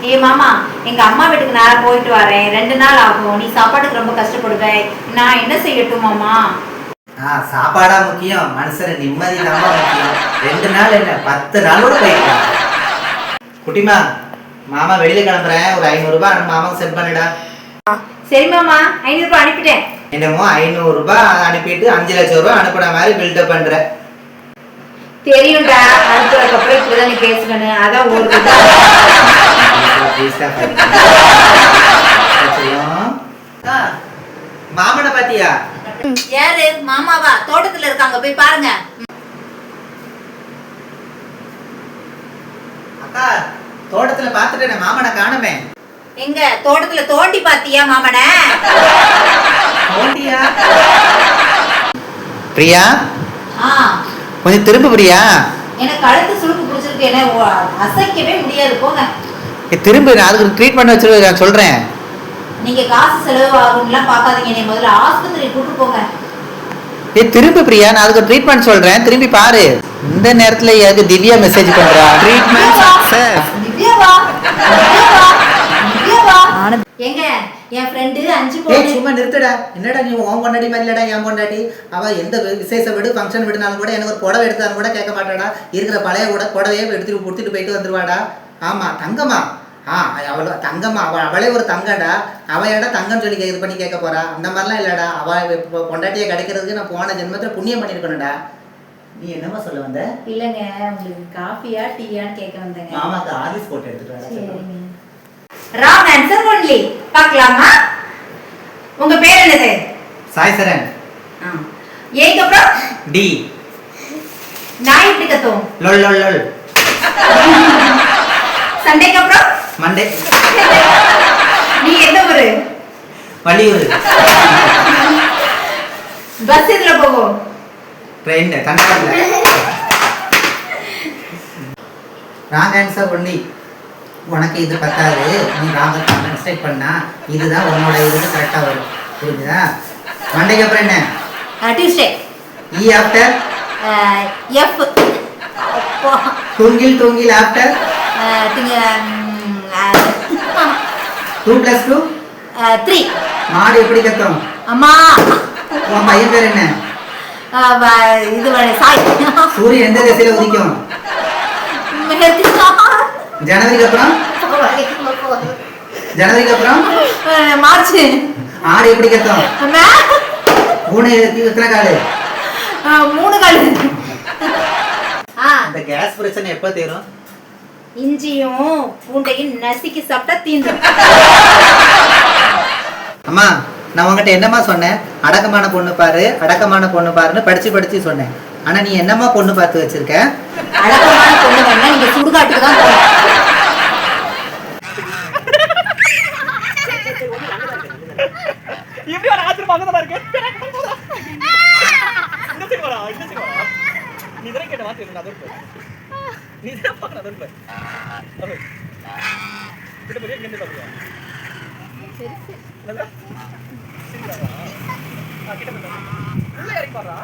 ஏ மாமா, எங்க அம்மா வீட்டுக்கு நான் போயிட்டு வரேன், 2 நாள் ஆகும். நீ சாப்பாட்டுக்கு ரொம்ப கஷ்டப்படுவ, நான் என்ன செய்யட்டும் மாமா? சாப்பாடா முக்கியம், மனுஷன் நிம்மதி தான் முக்கியம். 2 நாள் என்ன 10 நாளோட போயிடலாம். குட்டிமா, மாமா வெளியில கிளம்புறேன், ஒரு 500 ரூபாய் மாமாவுக்கு சென்ட் பண்ணிடா. சரி மாமா, 500 ரூபாய் அனுப்பிட்டேன். என்னமோ 500 ரூபாய் அனுப்பிட்டு 5 லட்சம் ரூபாய் அனுப்புற மாதிரி பில்டப் பண்ற. தெரியும்டா, அனுப்புறதுக்கு அப்புறம் இப்படிதான் நீ பேசுறேன்னு. அதான் ஒரு மாமனை பாத்தியா? யாரு? மாமாவா? தோட்டத்துல இருக்காங்க, போய் பாருங்க. அக்கா, தோட்டத்துல பாத்துட்டேன், மாமனை காணுமே. எங்க தோட்டத்துல தோண்டி பாத்தியா மாமன? தோண்டியா? பிரியா, ஆ கொஞ்சம் திரும்ப பிரியா. எனக்கு கழுத்து சுளுக்கு பிடிச்சிருக்கு, என்ன அசைக்கவே முடியாது. போங்க திரும்ப, நான் அதுக்கு ட்ரீட்மெண்ட் வச்சு நான் சொல்றேன். நீங்க காசு செலவு ஆகும்லாம் பார்க்காதீங்க, நீ முதல்ல ஆஸ்பத்திரி கூட்டு போங்க. திரும்ப பிரியா, நான் அதுக்கு ட்ரீட்மெண்ட் சொல்றேன், திரும்பி பாரு. இந்த நேரத்துல யாருக்கு திவ்யா மெசேஜ் பண்றா? Treatment success. திவ்யாவா? திவ்யாவா? எங்க என் ஃப்ரெண்ட் 5 ஏய் சும்மா நிறுத்துடா. என்னடா நீ உன் பொண்டாட்டி மாதிரி இல்லடா என் பொண்டாட்டி. அவ எந்த விசேஷ வீடு ஃபங்க்ஷன் வீடுனாலும் கூட எனக்கு ஒரு புடவை எடுத்தாலும் கூட கேட்க மாட்டாடா. இருக்கிற பழைய புடவையே எடுத்துட்டு கொடுத்துட்டு போயிட்டு வந்துருவாடா. ஆமா தங்கம்மா. அவள தங்கம்மா, அவளே ஒரு தங்கடா. அவ ஏடா தங்கம் சொல்லி இது பண்ணி கேட்க போறா? அந்த மாதிரிலாம் இல்லடா. அவ பொண்டாட்டியை கிடைக்கிறதுக்கு நான் போன ஜென்மத்துல புண்ணியம் பண்ணிருக்கணும்டா. நீ என்னமா சொல்ல வந்த? இல்லங்க, உங்களுக்கு காஃபியா டீயான்னு கேட்க வந்தேங்க. மாமாக்கு ஆர்லிஸ் போட்டு எடுத்துட்டு வரேன். Wrong answer only. பார்க்கலாமா? உங்க பேர் என்னது? சாய் சரண். ஏக்கு அப்புறம் டி. நாய் எப்படி கத்தும்? லொல் லொல் லொல். சண்டைக்கு அப்புறம் மண்டே. நீ எந்த ஊரு? வள்ளியூர். பஸ் எதுல போகும்? ட்ரெயின் தண்டவாளத்துல. Wrong answer only. உனக்கு இது பத்தாது, நீ ராங்க மிஸ்டேக் பண்ணா இதுதான் உன்னோட இதுக்கு கரெக்டா வரும். புரிஞ்சுதா? மண்டைக்கு அப்புறம் என்ன? டியூஸ்டே. இ ஆஃப்டர் எஃப். தூங்கில் தூங்கில் ஆஃப்டர் 2 + 2 3. மாடு எப்படி கத்தும்? அம்மா. உன் பையன் பேர் என்ன? இது சாய். சூரியன் எந்த திசையில உதிக்கும்? ஜனவரிக்கு அப்புறம்? ஜனவரிக்கு அப்புறம் மார்ச். ஆடு எப்படி கத்தும்? பூனை எத்தனை காலு? 3 காலு. இந்த கேஸ் பிரச்சனை எப்ப தீரும்? இஞ்சியும் பூண்டையும் நசுக்கி சாப்பிட்டா தீந்தும். அம்மா, நான் உங்ககிட்ட என்னம்மா சொன்னேன்? அடக்கமான பொண்ணு பாரு, அடக்கமான பொண்ணு பாருன்னு படிச்சு சொன்னேன். ஆனா நீ என்னம்மா பொண்ணு பார்த்து வச்சிருக்க? அடக்கமான பொண்ணு வேணா நீங்க சுடுகாட்டுக்கு தான் போகணும். இப்படி வர ஆச்சரியமா தான் இருக்கு. இந்த சைடு வரா, இந்த சைடு வரா. நீ இதெல்லாம் கேட்ட வார்த்தை இல்ல, அதோட நீ இதெல்லாம் பார்க்கணும், அதோட அது கிட்ட போய் எங்க பாக்குறியா? சரி சரி நல்லா சரி வரா. கிட்ட போய் உள்ள இறங்கி பாறா.